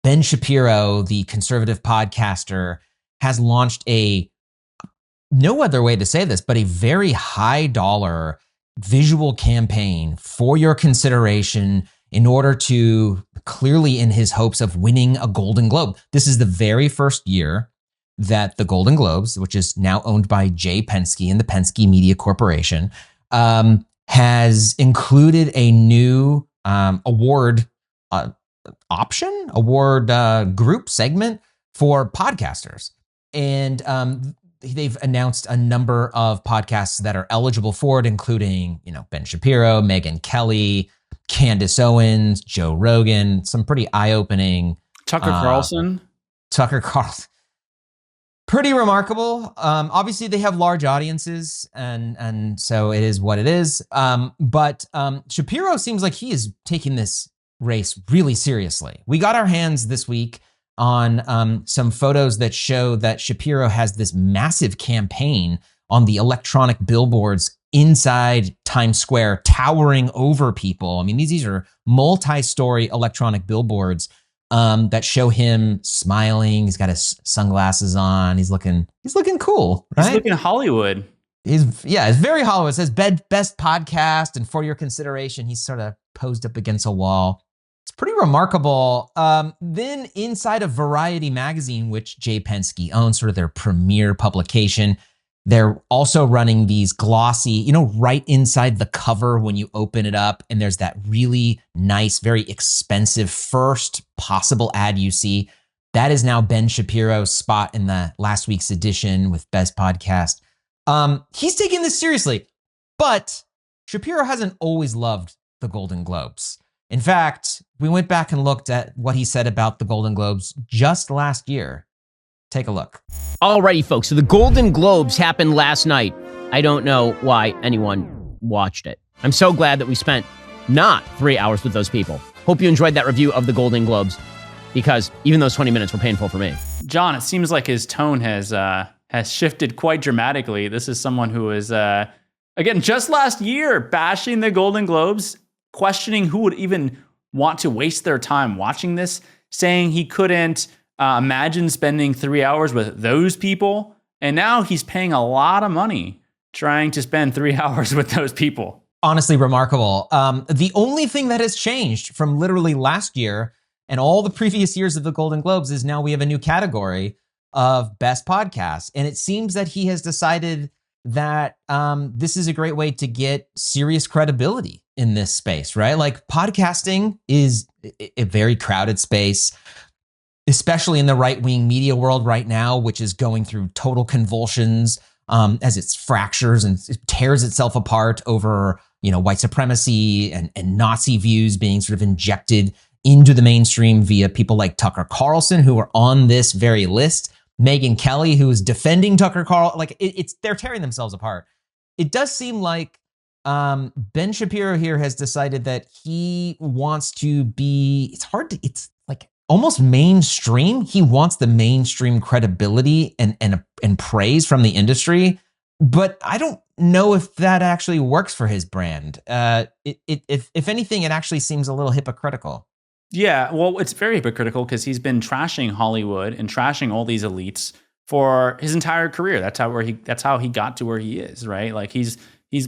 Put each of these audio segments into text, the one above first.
Ben Shapiro, the conservative podcaster, has launched no other way to say this, but a very high dollar visual campaign for your consideration in order to clearly in his hopes of winning a Golden Globe. This is the very first year that the Golden Globes, which is now owned by Jay Penske and the Penske Media Corporation, has included a new award group segment for podcasters. And they've announced a number of podcasts that are eligible for it, including, Ben Shapiro, Megyn Kelly, Candace Owens, Joe Rogan, some pretty eye-opening. Tucker Carlson. Pretty remarkable. Obviously, they have large audiences, and so it is what it is. But Shapiro seems like he is taking this race really seriously. We got our hands this week on some photos that show that Shapiro has this massive campaign on the electronic billboards inside Times Square, towering over people. I mean, these are multi-story electronic billboards that show him smiling. He's got his sunglasses on. He's looking cool, right? He's looking Hollywood. It's very Hollywood. It says best podcast, and for your consideration, he's sort of posed up against a wall. It's pretty remarkable. Then inside of Variety magazine, which Jay Penske owns, sort of their premier publication, they're also running these glossy, right inside the cover when you open it up, and there's that really nice, very expensive first possible ad you see. That is now Ben Shapiro's spot in the last week's edition with Best Podcast. He's taking this seriously, but Shapiro hasn't always loved the Golden Globes. In fact, we went back and looked at what he said about the Golden Globes just last year. Take a look. Alrighty, folks. So the Golden Globes happened last night. I don't know why anyone watched it. I'm so glad that we spent not 3 hours with those people. Hope you enjoyed that review of the Golden Globes, because even those 20 minutes were painful for me. John, it seems like his tone has shifted quite dramatically. This is someone who is, again, just last year, bashing the Golden Globes, questioning who would even want to waste their time watching this, saying he couldn't imagine spending 3 hours with those people. And now he's paying a lot of money trying to spend 3 hours with those people. Honestly, remarkable. The only thing that has changed from literally last year and all the previous years of the Golden Globes is now we have a new category of Best Podcasts. And it seems that he has decided that this is a great way to get serious credibility in this space, right? Like, podcasting is a very crowded space, especially in the right-wing media world right now, which is going through total convulsions as it fractures and it tears itself apart over, white supremacy and Nazi views being sort of injected into the mainstream via people like Tucker Carlson, who are on this very list. Megyn Kelly, who is defending Tucker Carlson. Like, they're tearing themselves apart. It does seem like Ben Shapiro here has decided that he wants to be, it's like almost mainstream. He wants the mainstream credibility and praise from the industry, but I don't know if that actually works for his brand. If anything, it actually seems a little hypocritical. Yeah, well, it's very hypocritical because he's been trashing Hollywood and trashing all these elites for his entire career. That's how he got to where he is, right? Like, he's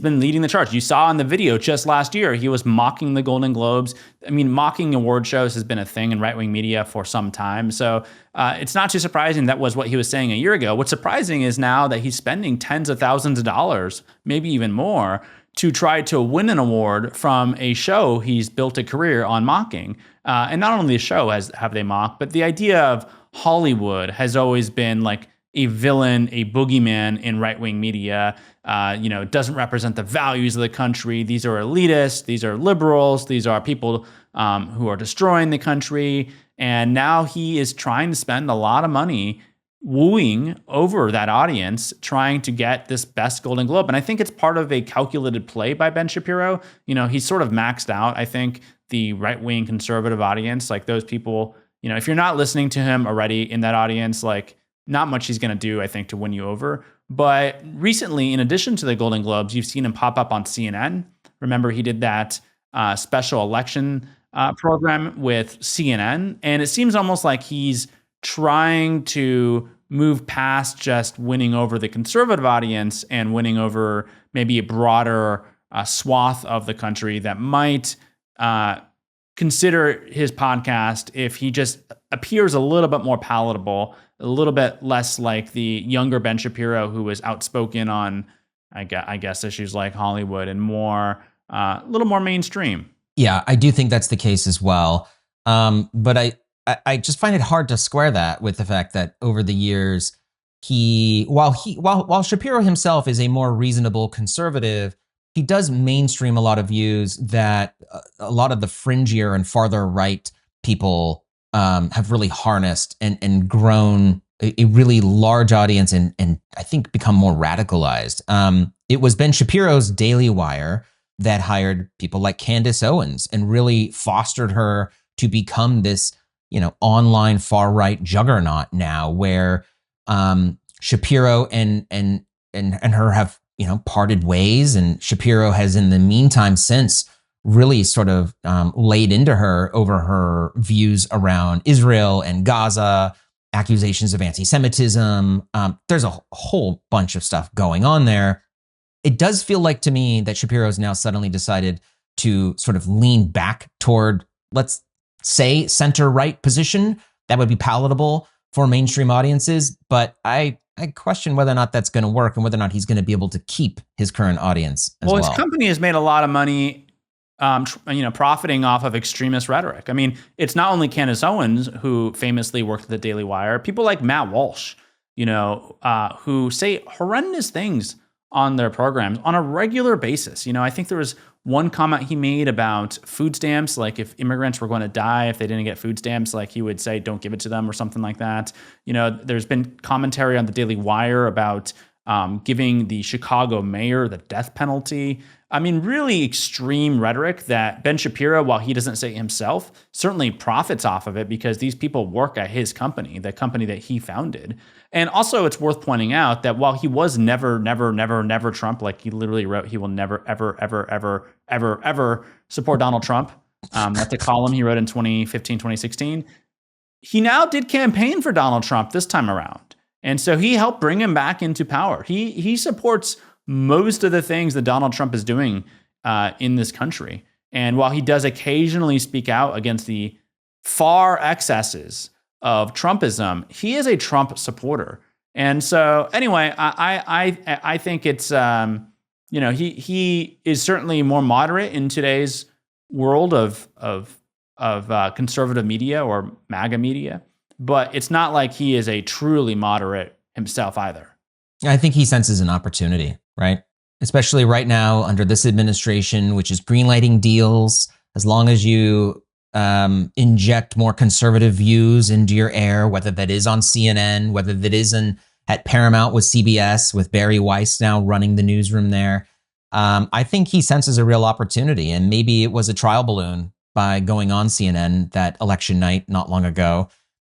been leading the charge. You saw in the video just last year, he was mocking the Golden Globes. I mean, mocking award shows has been a thing in right-wing media for some time. So it's not too surprising that was what he was saying a year ago. What's surprising is now that he's spending tens of thousands of dollars, maybe even more, to try to win an award from a show he's built a career on mocking. And not only the show have they mocked, but the idea of Hollywood has always been like a villain, a boogeyman in right-wing media. It doesn't represent the values of the country. These are elitists. These are liberals. These are people who are destroying the country. And now he is trying to spend a lot of money wooing over that audience, trying to get this best Golden Globe. And I think it's part of a calculated play by Ben Shapiro. He's sort of maxed out, I think, the right-wing conservative audience. Like, those people, if you're not listening to him already in that audience, like, not much he's going to do, I think, to win you over. But recently, in addition to the Golden Globes, you've seen him pop up on CNN. Remember, he did that special election program with CNN. And it seems almost like he's trying to move past just winning over the conservative audience and winning over maybe a broader swath of the country that might consider his podcast if he just appears a little bit more palatable, a little bit less like the younger Ben Shapiro who was outspoken on, I guess, issues like Hollywood and more, a little more mainstream. Yeah, I do think that's the case as well. But I just find it hard to square that with the fact that over the years, while Shapiro himself is a more reasonable conservative, he does mainstream a lot of views that a lot of the fringier and farther right people have really harnessed and grown a really large audience and I think become more radicalized. It was Ben Shapiro's Daily Wire that hired people like Candace Owens and really fostered her to become this, online far right juggernaut now, where Shapiro and her have parted ways, and Shapiro has in the meantime since really sort of laid into her over her views around Israel and Gaza, accusations of anti-Semitism. There's a whole bunch of stuff going on there. It does feel like to me that Shapiro's now suddenly decided to sort of lean back toward, let's say, center-right position that would be palatable for mainstream audiences. But I question whether or not that's going to work and whether or not he's going to be able to keep his current audience as well. His company has made a lot of money, profiting off of extremist rhetoric. I mean, it's not only Candace Owens who famously worked at the Daily Wire. People like Matt Walsh, who say horrendous things on their programs on a regular basis. I think there was one comment he made about food stamps, like if immigrants were going to die if they didn't get food stamps, like he would say, don't give it to them or something like that. There's been commentary on the Daily Wire about giving the Chicago mayor the death penalty. I mean, really extreme rhetoric that Ben Shapiro, while he doesn't say it himself, certainly profits off of it because these people work at his company, the company that he founded. And also it's worth pointing out that while he was never Trump, like he literally wrote, he will never, ever support Donald Trump. That's a column he wrote in 2015, 2016. He now did campaign for Donald Trump this time around. And so he helped bring him back into power. He supports most of the things that Donald Trump is doing in this country. And while he does occasionally speak out against the far excesses of Trumpism, he is a Trump supporter. And so anyway, I think it's, he is certainly more moderate in today's world of conservative media or MAGA media, but it's not like he is a truly moderate himself either. I think he senses an opportunity, right? Especially right now under this administration, which is greenlighting deals. As long as you inject more conservative views into your air, whether that is on CNN, whether that is at Paramount with CBS, with Barry Weiss now running the newsroom there. I think he senses a real opportunity, and maybe it was a trial balloon by going on CNN that election night not long ago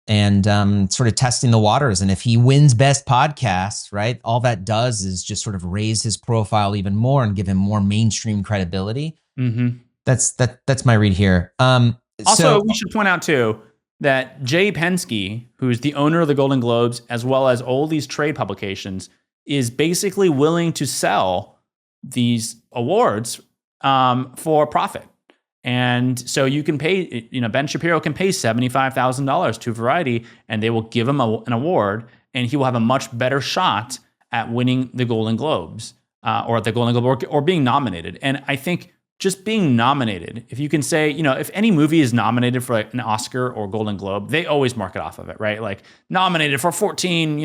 and sort of testing the waters. And if he wins Best Podcast, right, all that does is just sort of raise his profile even more and give him more mainstream credibility. Mm-hmm. That's my read here. Also, we should point out too that Jay Penske, who's the owner of the Golden Globes, as well as all these trade publications, is basically willing to sell these awards for profit. And so you can pay, Ben Shapiro can pay $75,000 to Variety, and they will give him an award, and he will have a much better shot at winning the Golden Globes or at the Golden Globe or being nominated. And I think just being nominated, if you can say, if any movie is nominated for like an Oscar or Golden Globe, they always mark it off of it, right? Like nominated for 14,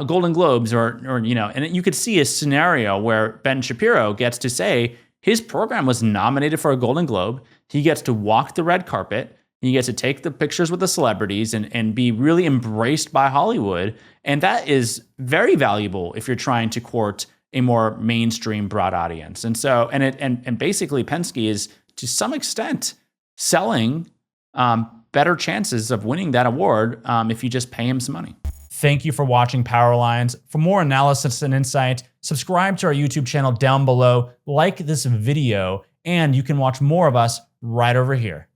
Golden Globes or and you could see a scenario where Ben Shapiro gets to say his program was nominated for a Golden Globe. He gets to walk the red carpet. He gets to take the pictures with the celebrities and be really embraced by Hollywood. And that is very valuable if you're trying to court a more mainstream broad audience. And so, and basically Penske is to some extent selling better chances of winning that award if you just pay him some money. Thank you for watching Power Lines. For more analysis and insight, subscribe to our YouTube channel down below, like this video, And you can watch more of us right over here.